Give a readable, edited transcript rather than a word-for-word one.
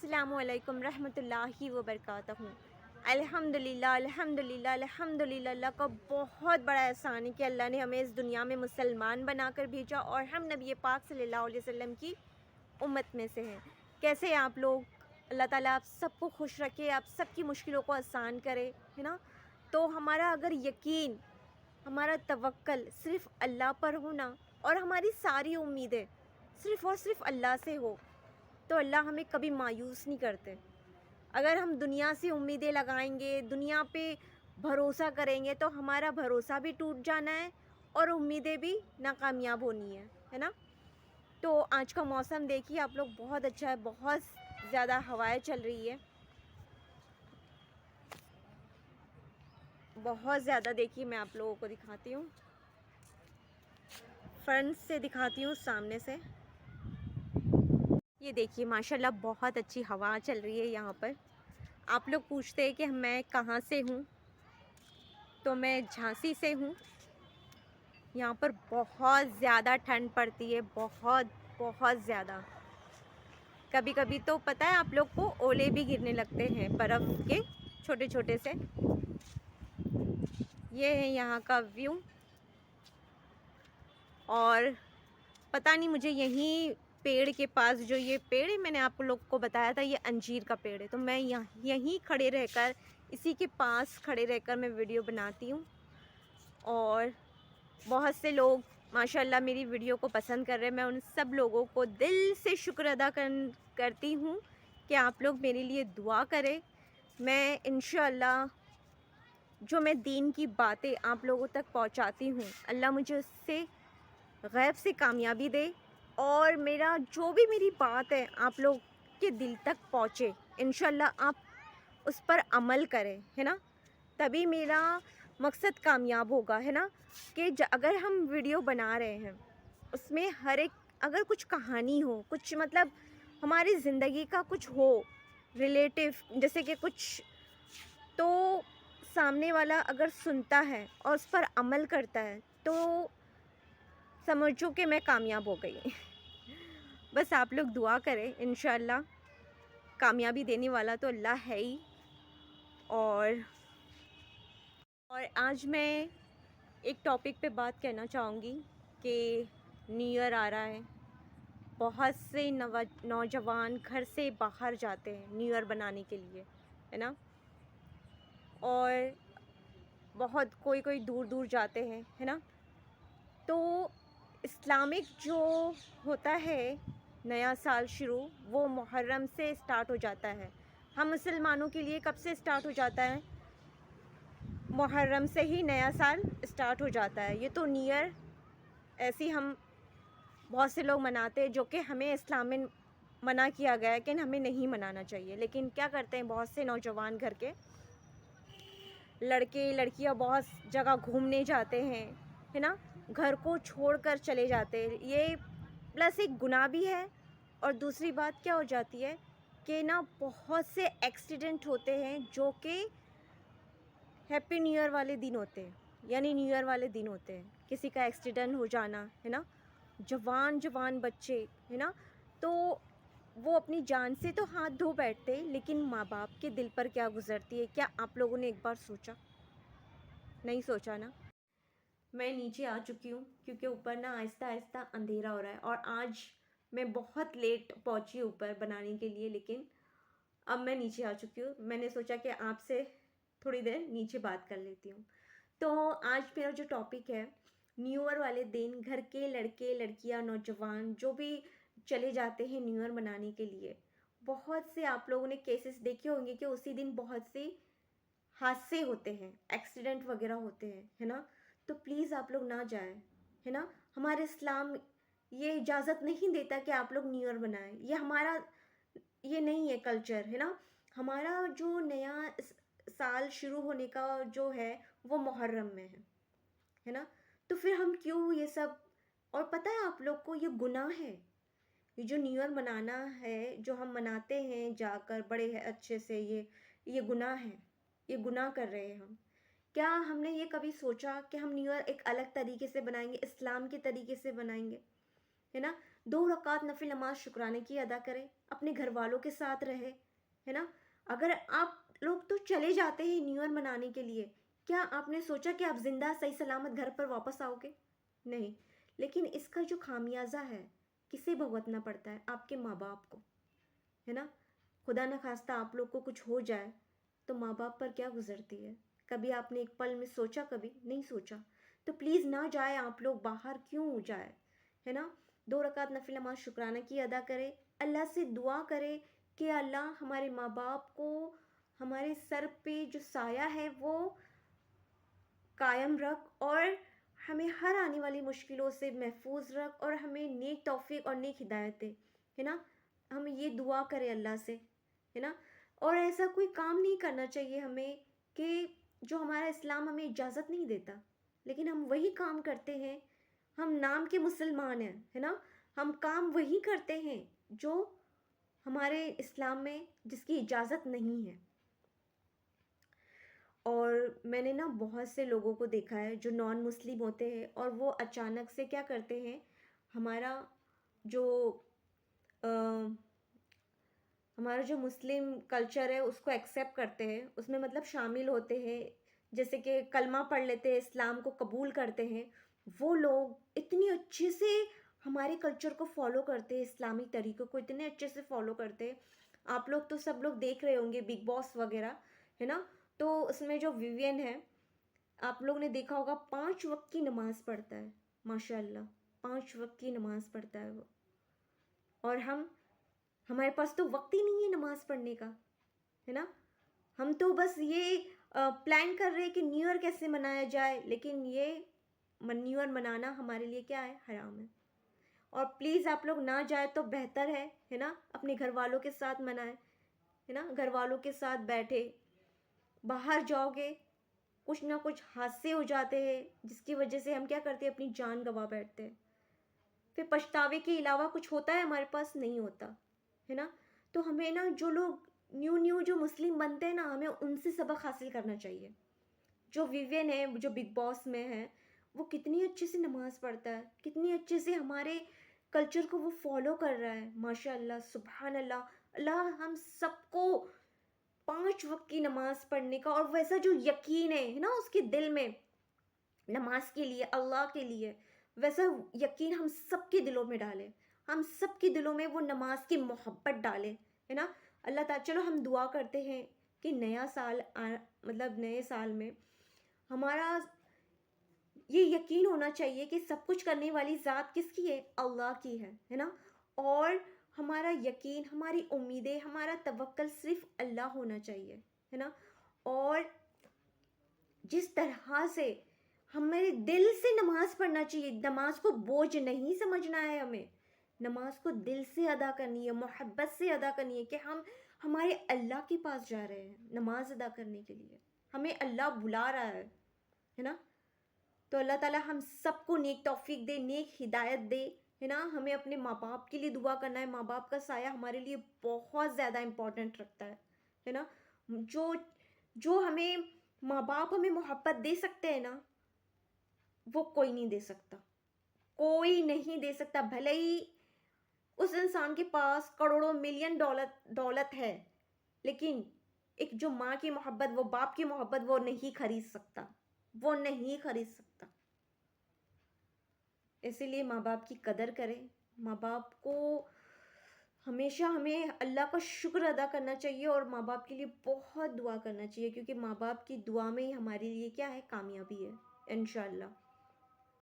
अस्सलामुअलैकुम रहमतुल्लाहि व बरकातहू। अल्हम्दुलिल्लाह अल्हम्दुलिल्लाह अल्हम्दुलिल्लाह। अल्लाह का बहुत बड़ा एहसान है कि अल्लाह ने हमें इस दुनिया में मुसलमान बनाकर भेजा और हम नबी पाक सल्लल्लाहु अलैहि वसल्लम की उम्मत में से हैं। कैसे हैं आप लोग? अल्लाह ताला आप सबको खुश रखे, आप सबकी मुश्किलों को आसान करे, है ना। तो हमारा अगर यकीन, हमारा तवक्कल सिर्फ़ अल्लाह पर हो ना, और हमारी सारी उम्मीदें सिर्फ़ और सिर्फ़ अल्लाह से हो, तो अल्लाह हमें कभी मायूस नहीं करते। अगर हम दुनिया से उम्मीदें लगाएंगे, दुनिया पे भरोसा करेंगे, तो हमारा भरोसा भी टूट जाना है और उम्मीदें भी नाकामयाब होनी है ना। तो आज का मौसम देखिए आप लोग, बहुत अच्छा है, बहुत ज़्यादा हवाएं चल रही है, बहुत ज़्यादा। देखिए मैं आप लोगों को दिखाती हूँ, फ्रंट से दिखाती हूँ, सामने से। ये देखिए माशाल्लाह बहुत अच्छी हवा चल रही है यहाँ पर। आप लोग पूछते हैं कि मैं कहाँ से हूँ, तो मैं झांसी से हूँ। यहाँ पर बहुत ज़्यादा ठंड पड़ती है, बहुत बहुत ज़्यादा। कभी कभी तो पता है आप लोग को, ओले भी गिरने लगते हैं बर्फ़ के, छोटे छोटे से। ये है यहाँ का व्यू। और पता नहीं, मुझे यहीं पेड़ के पास, जो ये पेड़ है मैंने आप लोग को बताया था, ये अंजीर का पेड़ है, तो मैं यहीं खड़े रहकर, इसी के पास खड़े रहकर मैं वीडियो बनाती हूँ। और बहुत से लोग माशाल्लाह मेरी वीडियो को पसंद कर रहे हैं। मैं उन सब लोगों को दिल से शुक्र अदा करती हूँ कि आप लोग मेरे लिए दुआ करें। मैं इंशाअल्लाह जो मैं दीन की बातें आप लोगों तक पहुँचाती हूँ, अल्लाह मुझे उससे गैब से कामयाबी दे, और मेरा जो भी मेरी बात है आप लोग के दिल तक पहुँचे। इंशाअल्लाह आप उस पर अमल करें, है ना, तभी मेरा मकसद कामयाब होगा, है ना। कि अगर हम वीडियो बना रहे हैं, उसमें हर एक, अगर कुछ कहानी हो, कुछ मतलब हमारी ज़िंदगी का कुछ हो रिलेटिव, जैसे कि कुछ, तो सामने वाला अगर सुनता है और उस पर अमल करता है, तो समझो कि मैं कामयाब हो गई। बस आप लोग दुआ करें, इंशाअल्लाह कामयाबी देने वाला तो अल्लाह है ही। और आज मैं एक टॉपिक पे बात करना चाहूँगी कि न्यू ईयर आ रहा है। बहुत से नौजवान घर से बाहर जाते हैं न्यू ईयर बनाने के लिए, है ना। और बहुत कोई कोई दूर दूर जाते हैं, है ना। तो इस्लामिक जो होता है नया साल शुरू, वो मुहर्रम से स्टार्ट हो जाता है। हम मुसलमानों के लिए कब से स्टार्ट हो जाता है? मुहर्रम से ही नया साल स्टार्ट हो जाता है। ये तो न्यू ईयर ऐसे हम बहुत से लोग मनाते हैं, जो कि हमें इस्लाम में मना किया गया है कि हमें नहीं मनाना चाहिए। लेकिन क्या करते हैं बहुत से नौजवान, घर के लड़के लड़कियां बहुत जगह घूमने जाते हैं, है ना, घर को छोड़कर चले जाते हैं। ये प्लस एक गुनाह भी है। और दूसरी बात क्या हो जाती है कि ना, बहुत से एक्सीडेंट होते हैं जो कि हैप्पी न्यू ईयर वाले दिन होते हैं, यानी न्यू ईयर वाले दिन होते हैं। किसी का एक्सीडेंट हो जाना, है ना, जवान जवान बच्चे, है ना। तो वो अपनी जान से तो हाथ धो बैठते, लेकिन माँ बाप के दिल पर क्या गुजरती है, क्या आप लोगों ने एक बार सोचा? नहीं सोचा ना। मैं नीचे आ चुकी हूँ क्योंकि ऊपर ना आहिस्ता आहिस्ता अंधेरा हो रहा है, और आज मैं बहुत लेट पहुँची ऊपर बनाने के लिए, लेकिन अब मैं नीचे आ चुकी हूँ। मैंने सोचा कि आपसे थोड़ी देर नीचे बात कर लेती हूँ। तो आज मेरा जो टॉपिक है, न्यू ईयर वाले दिन घर के लड़के लड़कियां नौजवान जो भी चले जाते हैं न्यू ईयर मनाने के लिए। बहुत से आप लोगों ने केसेस देखे होंगे कि उसी दिन बहुत से हादसे होते हैं, एक्सीडेंट वगैरह होते हैं, है ना। तो प्लीज़ आप लोग ना जाएं, है ना। हमारे इस्लाम ये इजाज़त नहीं देता कि आप लोग न्यू ईयर बनाएं। ये हमारा, ये नहीं है कल्चर, है ना। हमारा जो नया साल शुरू होने का जो है, वो मुहर्रम में है ना। तो फिर हम क्यों ये सब, और पता है आप लोग को ये गुनाह है। ये जो न्यू ईयर मनाना है, जो हम मनाते हैं जाकर बड़े अच्छे से, ये गुनाह है। ये गुनाह कर रहे हैं हम। क्या हमने ये कभी सोचा कि हम न्यू ईयर एक अलग तरीके से बनाएंगे, इस्लाम के तरीके से बनाएंगे, है ना। 2 रकात नफिल नमाज शुक्राने की अदा करें, अपने घर वालों के साथ रहे, है ना। अगर आप लोग तो चले जाते हैं न्यू ईयर मनाने के लिए, क्या आपने सोचा कि आप जिंदा सही सलामत घर पर वापस आओगे? नहीं। लेकिन इसका जो खामियाजा है किसे भुगतना पड़ता है? आपके माँ बाप को, है ना। खुदा न खास्ता आप लोग को कुछ हो जाए तो माँ बाप पर क्या गुजरती है? कभी आपने एक पल में सोचा? कभी नहीं सोचा। तो प्लीज़ ना जाए आप लोग बाहर, क्यों जाए, है ना। 2 रकात नफिल नमाज शुक्राना की अदा करें, अल्लाह से दुआ करें कि अल्लाह हमारे माँ बाप को हमारे सर पे जो साया है वो कायम रख, और हमें हर आने वाली मुश्किलों से महफूज रख, और हमें नेक तौफीक और नेक हिदायत दे, है ना। हम ये दुआ करें अल्लाह से, है ना। और ऐसा कोई काम नहीं करना चाहिए हमें कि जो हमारा इस्लाम हमें इजाज़त नहीं देता, लेकिन हम वही काम करते हैं। हम नाम के मुसलमान हैं, है ना। हम काम वही करते हैं जो हमारे इस्लाम में जिसकी इजाज़त नहीं है। और मैंने ना बहुत से लोगों को देखा है जो नॉन मुस्लिम होते हैं और वो अचानक से क्या करते हैं, हमारा जो अ, हमारा जो मुस्लिम कल्चर है उसको एक्सेप्ट करते हैं, उसमें मतलब शामिल होते हैं, जैसे कि कलमा पढ़ लेते हैं, इस्लाम को कबूल करते हैं। वो लोग इतनी अच्छे से हमारे कल्चर को फॉलो करते हैं, इस्लामिक तरीक़ों को इतने अच्छे से फॉलो करते हैं। आप लोग तो सब लोग देख रहे होंगे बिग बॉस वगैरह, है ना। तो उसमें जो विवियन है, आप लोग ने देखा होगा 5 वक्त की नमाज़ पढ़ता है, माशाल्लाह 5 वक्त की नमाज़ पढ़ता है वो। और हमारे पास तो वक्त ही नहीं है नमाज़ पढ़ने का, है ना। हम तो बस ये प्लान कर रहे हैं कि न्यू ईयर कैसे मनाया जाए, लेकिन ये न्यू ईयर मनाना हमारे लिए क्या है, हराम है। और प्लीज़ आप लोग ना जाए तो बेहतर है ना। अपने घर वालों के साथ मनाएं, है ना। घर वालों के साथ बैठे, बाहर जाओगे कुछ ना कुछ हादसे हो जाते हैं जिसकी वजह से हम क्या करते हैं, अपनी जान गंवा बैठते हैं। फिर पछतावे के अलावा कुछ होता है हमारे पास? नहीं होता, है ना। तो हमें ना जो लोग न्यू न्यू जो मुस्लिम बनते हैं ना, हमें उनसे सबक हासिल करना चाहिए। जो विवियन है जो बिग बॉस में है, वो कितनी अच्छे से नमाज़ पढ़ता है, कितनी अच्छे से हमारे कल्चर को वो फॉलो कर रहा है, माशाल्लाह सुभान अल्लाह। अल्लाह हम सबको 5 वक्त की नमाज़ पढ़ने का और वैसा जो यकीन है ना उसके दिल में नमाज के लिए, अल्लाह के लिए, वैसा यकीन हम सबके दिलों में डाले। हम सबके दिलों में वो नमाज की मोहब्बत डाले, है ना। अल्लाह ताला, चलो हम दुआ करते हैं कि नया साल मतलब नए साल में हमारा ये यकीन होना चाहिए कि सब कुछ करने वाली ज़ात किसकी है? अल्लाह की है ना। और हमारा यकीन, हमारी उम्मीदें, हमारा तवक्कल सिर्फ अल्लाह होना चाहिए, है ना। और जिस तरह से हमें दिल से नमाज़ पढ़ना चाहिए, नमाज को बोझ नहीं समझना है हमें, नमाज को दिल से अदा करनी है, मोहब्बत से अदा करनी है कि हम हमारे अल्लाह के पास जा रहे हैं नमाज अदा करने के लिए, हमें अल्लाह बुला रहा है ना। तो अल्लाह ताला हम सबको नेक तौफीक दे, नेक हिदायत दे, है ना। हमें अपने माँ बाप के लिए दुआ करना है, माँ बाप का साया हमारे लिए बहुत ज़्यादा इम्पोर्टेंट रखता है ना। जो जो हमें माँ बाप हमें मोहब्बत दे सकते हैं ना, वो कोई नहीं दे सकता, कोई नहीं दे सकता। भले ही उस इंसान के पास करोड़ों मिलियन दौलत दौलत है, लेकिन एक जो माँ की मोहब्बत, वो बाप की मोहब्बत, वो नहीं खरीद सकता, वो नहीं खरीद सकता। इसीलिए माँ बाप की कदर करें। माँ बाप को हमेशा हमें अल्लाह का शुक्र अदा करना चाहिए और माँ बाप के लिए बहुत दुआ करना चाहिए, क्योंकि माँ बाप की दुआ में ही हमारे लिए क्या है, कामयाबी है इंशाअल्लाह।